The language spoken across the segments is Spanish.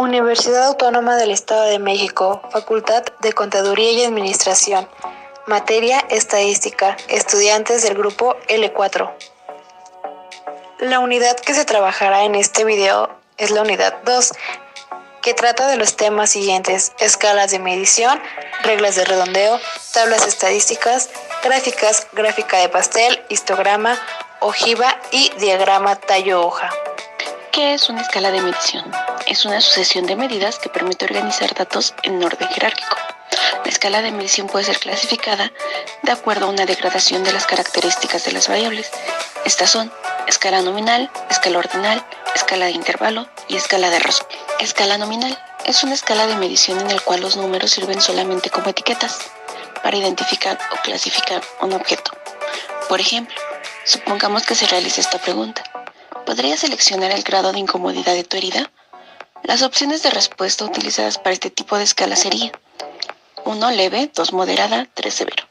Universidad Autónoma del Estado de México, Facultad de Contaduría y Administración, materia Estadística, estudiantes del grupo L4. La unidad que se trabajará en este video es la unidad 2, que trata de los temas siguientes: escalas de medición, reglas de redondeo, tablas estadísticas, gráficas, gráfica de pastel, histograma, ojiva y diagrama tallo-hoja. ¿Qué es una escala de medición? Es una sucesión de medidas que permite organizar datos en orden jerárquico. La escala de medición puede ser clasificada de acuerdo a una degradación de las características de las variables. Estas son escala nominal, escala ordinal, escala de intervalo y escala de razón. Escala nominal es una escala de medición en la cual los números sirven solamente como etiquetas para identificar o clasificar un objeto. Por ejemplo, supongamos que se realice esta pregunta: ¿podrías seleccionar el grado de incomodidad de tu herida? Las opciones de respuesta utilizadas para este tipo de escala serían 1 leve, 2 moderada, 3 severo.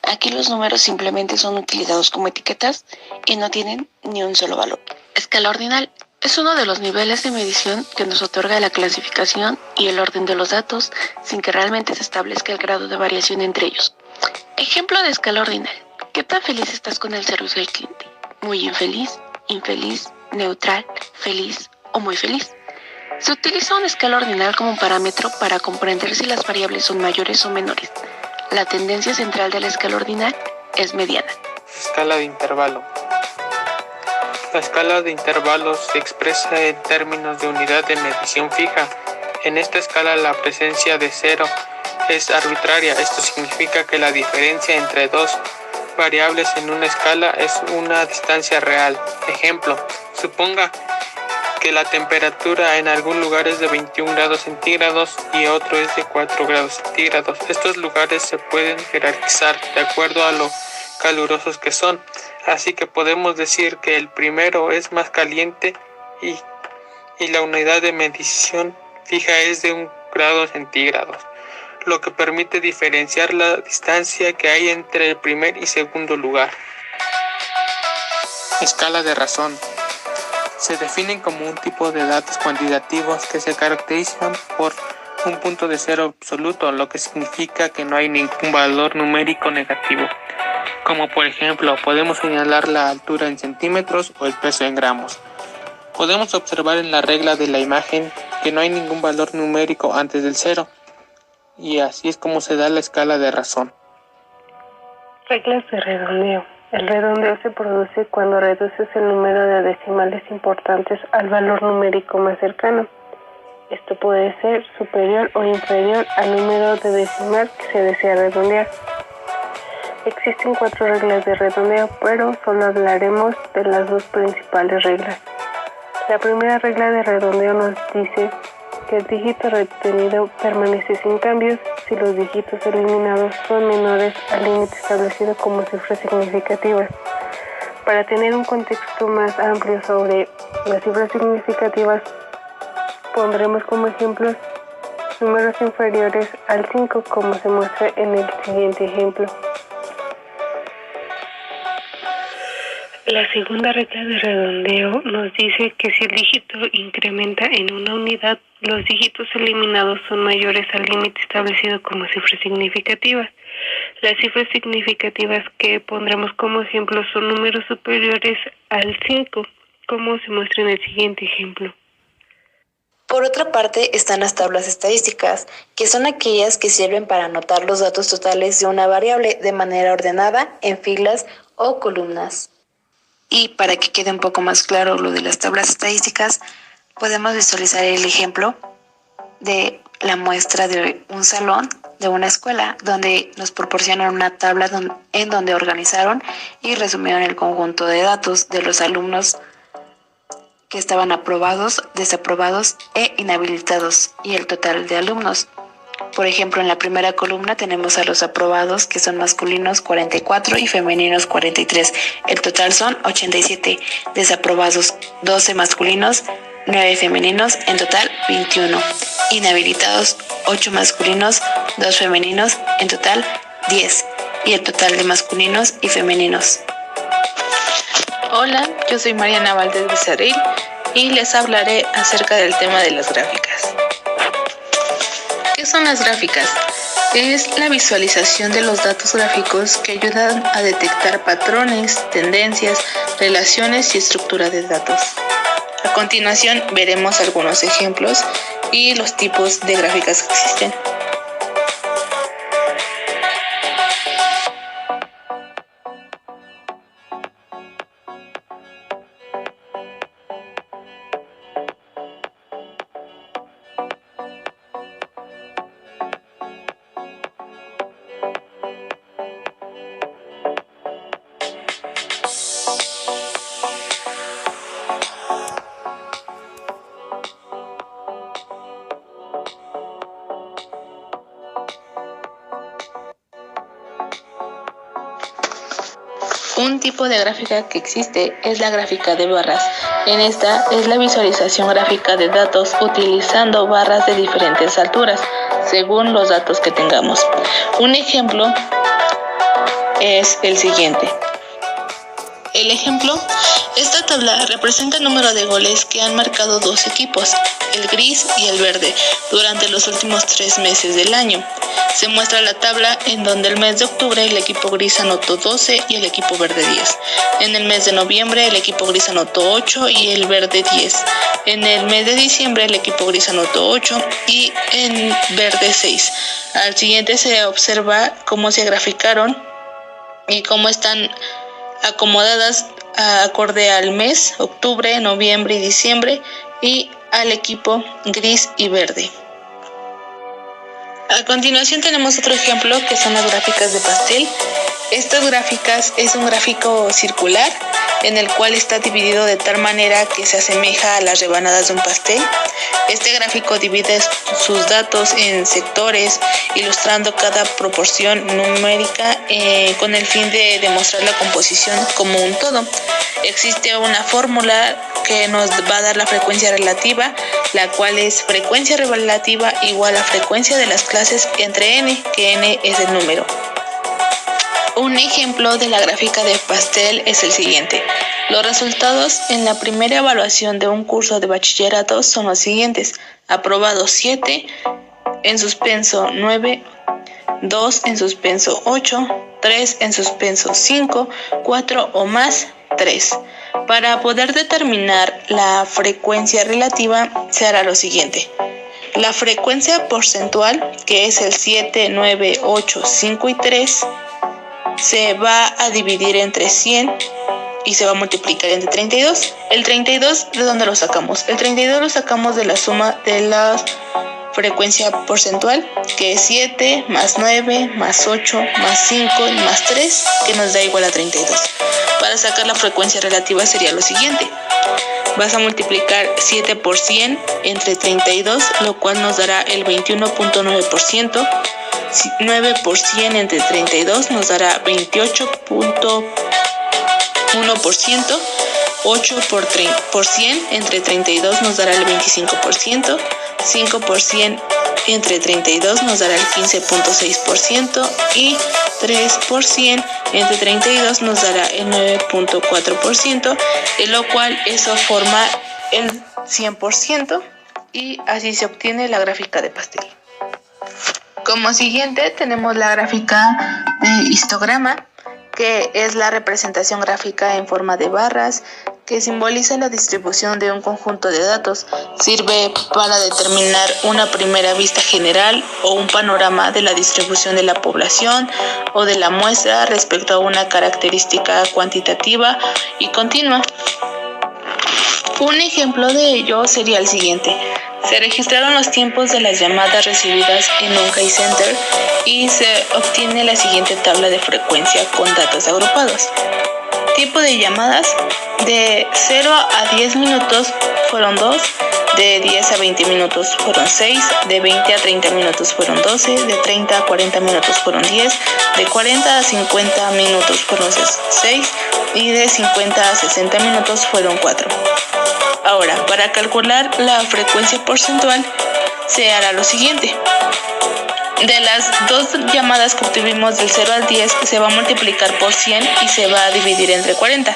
Aquí los números simplemente son utilizados como etiquetas y no tienen ni un solo valor. Escala ordinal es uno de los niveles de medición que nos otorga la clasificación y el orden de los datos sin que realmente se establezca el grado de variación entre ellos. Ejemplo de escala ordinal: ¿qué tan feliz estás con el servicio al cliente? Muy infeliz, infeliz, neutral, feliz o muy feliz. Se utiliza una escala ordinal como un parámetro para comprender si las variables son mayores o menores. La tendencia central de la escala ordinal es mediana. Escala de intervalo. La escala de intervalos se expresa en términos de unidad de medición fija. En esta escala la presencia de cero es arbitraria. Esto significa que la diferencia entre dos variables en una escala es una distancia real. Ejemplo: suponga que la temperatura en algún lugar es de 21 grados centígrados y otro es de 4 grados centígrados. Estos lugares se pueden jerarquizar de acuerdo a lo calurosos que son, así que podemos decir que el primero es más caliente y la unidad de medición fija es de 1 grado centígrados, lo que permite diferenciar la distancia que hay entre el primer y segundo lugar. Escala de razón. Se definen como un tipo de datos cuantitativos que se caracterizan por un punto de cero absoluto, lo que significa que no hay ningún valor numérico negativo. Como por ejemplo, podemos señalar la altura en centímetros o el peso en gramos. Podemos observar en la regla de la imagen que no hay ningún valor numérico antes del cero. Y así es como se da la escala de razón. Reglas de redondeo. El redondeo se produce cuando reduces el número de decimales importantes al valor numérico más cercano. Esto puede ser superior o inferior al número de decimal que se desea redondear. Existen 4 reglas de redondeo, pero solo hablaremos de las 2 principales reglas. La primera regla de redondeo nos dice que el dígito retenido permanece sin cambios si los dígitos eliminados son menores al límite establecido como cifras significativas. Para tener un contexto más amplio sobre las cifras significativas, pondremos como ejemplos números inferiores al 5, como se muestra en el siguiente ejemplo. La segunda regla de redondeo nos dice que si el dígito incrementa en una unidad, los dígitos eliminados son mayores al límite establecido como cifras significativas. Las cifras significativas que pondremos como ejemplo son números superiores al 5, como se muestra en el siguiente ejemplo. Por otra parte están las tablas estadísticas, que son aquellas que sirven para anotar los datos totales de una variable de manera ordenada en filas o columnas. Y para que quede un poco más claro lo de las tablas estadísticas, podemos visualizar el ejemplo de la muestra de un salón de una escuela, donde nos proporcionan una tabla en donde organizaron y resumieron el conjunto de datos de los alumnos que estaban aprobados, desaprobados e inhabilitados, y el total de alumnos. Por ejemplo, en la primera columna tenemos a los aprobados, que son masculinos 44 y femeninos 43. El total son 87. Desaprobados 12 masculinos, 9 femeninos, en total 21. Inhabilitados 8 masculinos, 2 femeninos, en total 10. Y el total de masculinos y femeninos. Hola, yo soy Mariana Valdés Becerril y les hablaré acerca del tema de las gráficas. ¿Qué son las gráficas? Es la visualización de los datos gráficos que ayudan a detectar patrones, tendencias, relaciones y estructura de datos. A continuación veremos algunos ejemplos y los tipos de gráficas que existen. Un tipo de gráfica que existe es la gráfica de barras. En esta es la visualización gráfica de datos utilizando barras de diferentes alturas, según los datos que tengamos. Un ejemplo es el siguiente. El ejemplo, esta tabla representa el número de goles que han marcado dos equipos, el gris y el verde, durante los últimos 3 meses del año. Se muestra la tabla en donde el mes de octubre el equipo gris anotó 12 y el equipo verde 10. En el mes de noviembre el equipo gris anotó 8 y el verde 10. En el mes de diciembre el equipo gris anotó 8 y el verde 6. Al siguiente se observa cómo se graficaron y cómo están acomodadas acorde al mes, octubre, noviembre y diciembre, y al equipo gris y verde. A continuación tenemos otro ejemplo que son las gráficas de pastel. Estas gráficas es un gráfico circular en el cual está dividido de tal manera que se asemeja a las rebanadas de un pastel. Este gráfico divide sus datos en sectores, ilustrando cada proporción numérica con el fin de demostrar la composición como un todo. Existe una fórmula que nos va a dar la frecuencia relativa, la cual es frecuencia relativa igual a frecuencia de las clases entre n, que n es el número. Un ejemplo de la gráfica de pastel es el siguiente. Los resultados en la primera evaluación de un curso de bachillerato son los siguientes. Aprobados 7, en suspenso 9, 2 en suspenso 8, 3 en suspenso 5, 4 o más 3. Para poder determinar la frecuencia relativa se hará lo siguiente. La frecuencia porcentual, que es el 7, 9, 8, 5 y 3, se va a dividir entre 100 y se va a multiplicar entre 32. El 32, ¿de dónde lo sacamos? El 32 lo sacamos de la suma de la frecuencia porcentual, que es 7 más 9 más 8 más 5 y más 3, que nos da igual a 32. Para sacar la frecuencia relativa sería lo siguiente. Vas a multiplicar 7 por 100 entre 32, lo cual nos dará el 21.9%. 9 por 100 entre 32 nos dará 28.1%. 8 por 100 entre 32 nos dará el 25%. 5 por 100 entre 32 nos dará el 15.6%. Y 3 por 100 entre 32 nos dará el 9.4%, en lo cual eso forma el 100%, y así se obtiene la gráfica de pastel. Como siguiente tenemos la gráfica de histograma, que es la representación gráfica en forma de barras que simboliza la distribución de un conjunto de datos. Sirve para determinar una primera vista general o un panorama de la distribución de la población o de la muestra respecto a una característica cuantitativa y continua. Un ejemplo de ello sería el siguiente. Se registraron los tiempos de las llamadas recibidas en un call center y se obtiene la siguiente tabla de frecuencia con datos agrupados. Tipo de llamadas: de 0 a 10 minutos fueron 2, de 10 a 20 minutos fueron 6, de 20 a 30 minutos fueron 12, de 30 a 40 minutos fueron 10, de 40 a 50 minutos fueron 6 y de 50 a 60 minutos fueron 4. Ahora, para calcular la frecuencia porcentual se hará lo siguiente. De las dos llamadas que obtuvimos del 0 al 10 se va a multiplicar por 100 y se va a dividir entre 40.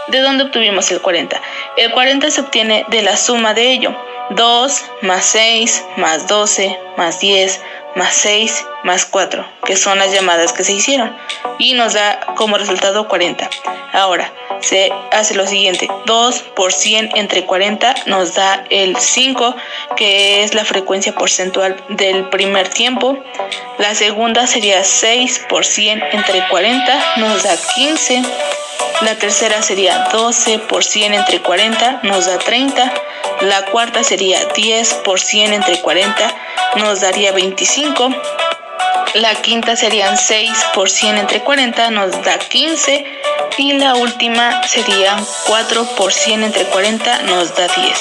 ¿De dónde obtuvimos el 40? El 40 se obtiene de la suma de ello. 2 más 6 más 12 más 10 más 6 más 4, que son las llamadas que se hicieron, y nos da como resultado 40. Ahora se hace lo siguiente: 2 por 100 entre 40 nos da el 5, que es la frecuencia porcentual del primer tiempo. La segunda sería 6 por 100 entre 40 nos da 15. La tercera sería 12 por 100 entre 40 nos da 30. La cuarta sería 10 por 100 entre 40 nos daría 25. La quinta serían 6 por 100 entre 40 nos da 15. Y la última serían 4 por 100 entre 40 nos da 10.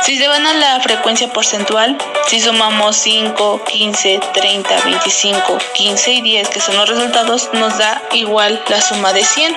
Si se van a la frecuencia porcentual, si sumamos 5, 15, 30, 25, 15 y 10, que son los resultados, nos da igual la suma de 100.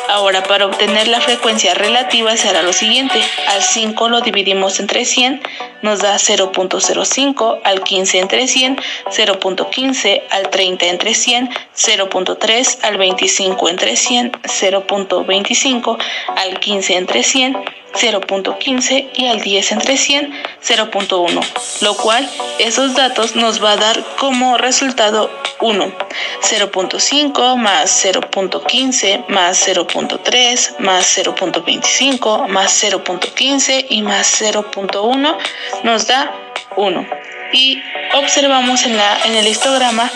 Ahora, para obtener la frecuencia relativa se hará lo siguiente: al 5 lo dividimos entre 100, nos da 0.05, al 15 entre 100, 0.15, al 30 entre 100, 0.3, al 25 entre 100, 0.25, al 15 entre 100, 0.15 y al 10 entre 100, 0.1, lo cual esos datos nos va a dar como resultado 1, 0.5 más 0.15 más 0.3 más 0.25 más 0.15 y más 0.1 nos da 1. Y observamos en el histograma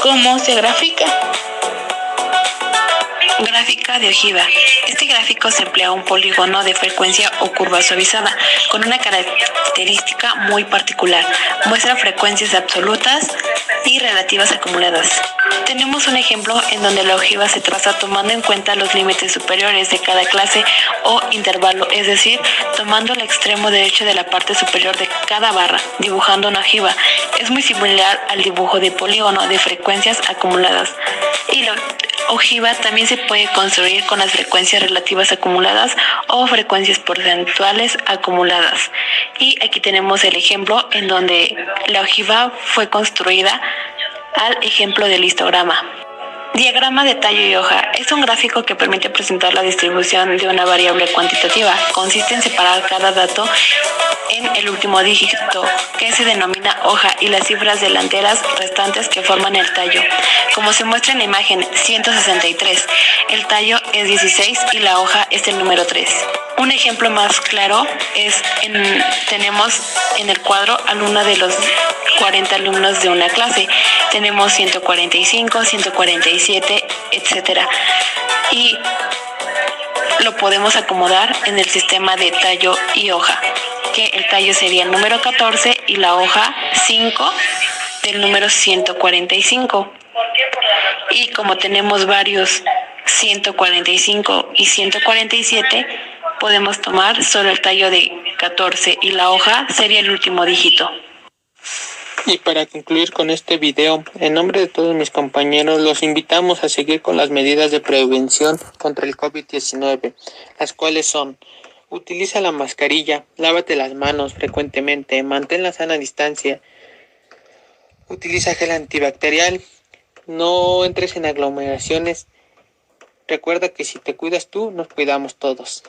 cómo se grafica. Gráfica de ojiva. Este gráfico se emplea un polígono de frecuencia o curva suavizada con una característica muy particular. Muestra frecuencias absolutas y relativas acumuladas. Tenemos un ejemplo en donde la ojiva se traza tomando en cuenta los límites superiores de cada clase o intervalo, es decir, tomando el extremo derecho de la parte superior de cada barra, dibujando una ojiva. Es muy similar al dibujo de polígono de frecuencias acumuladas. Y la ojiva también se puede construir con las frecuencias relativas acumuladas o frecuencias porcentuales acumuladas. Y aquí tenemos el ejemplo en donde la ojiva fue construida al ejemplo del histograma. Diagrama de tallo y hoja. Es un gráfico que permite presentar la distribución de una variable cuantitativa. Consiste en separar cada dato en el último dígito, que se denomina hoja, y las cifras delanteras restantes que forman el tallo. Como se muestra en la imagen 163, el tallo es 16 y la hoja es el número 3. Un ejemplo más claro es tenemos en el cuadro a uno de los 40 alumnos de una clase. Tenemos 145, 147, etcétera. Y lo podemos acomodar en el sistema de tallo y hoja, que el tallo sería el número 14 y la hoja 5 del número 145. Y como tenemos varios 145 y 147, podemos tomar solo el tallo de 14 y la hoja sería el último dígito. Y para concluir con este video, en nombre de todos mis compañeros, los invitamos a seguir con las medidas de prevención contra el COVID-19, las cuales son: utiliza la mascarilla, lávate las manos frecuentemente, mantén la sana distancia, utiliza gel antibacterial, no entres en aglomeraciones. Recuerda que si te cuidas tú, nos cuidamos todos.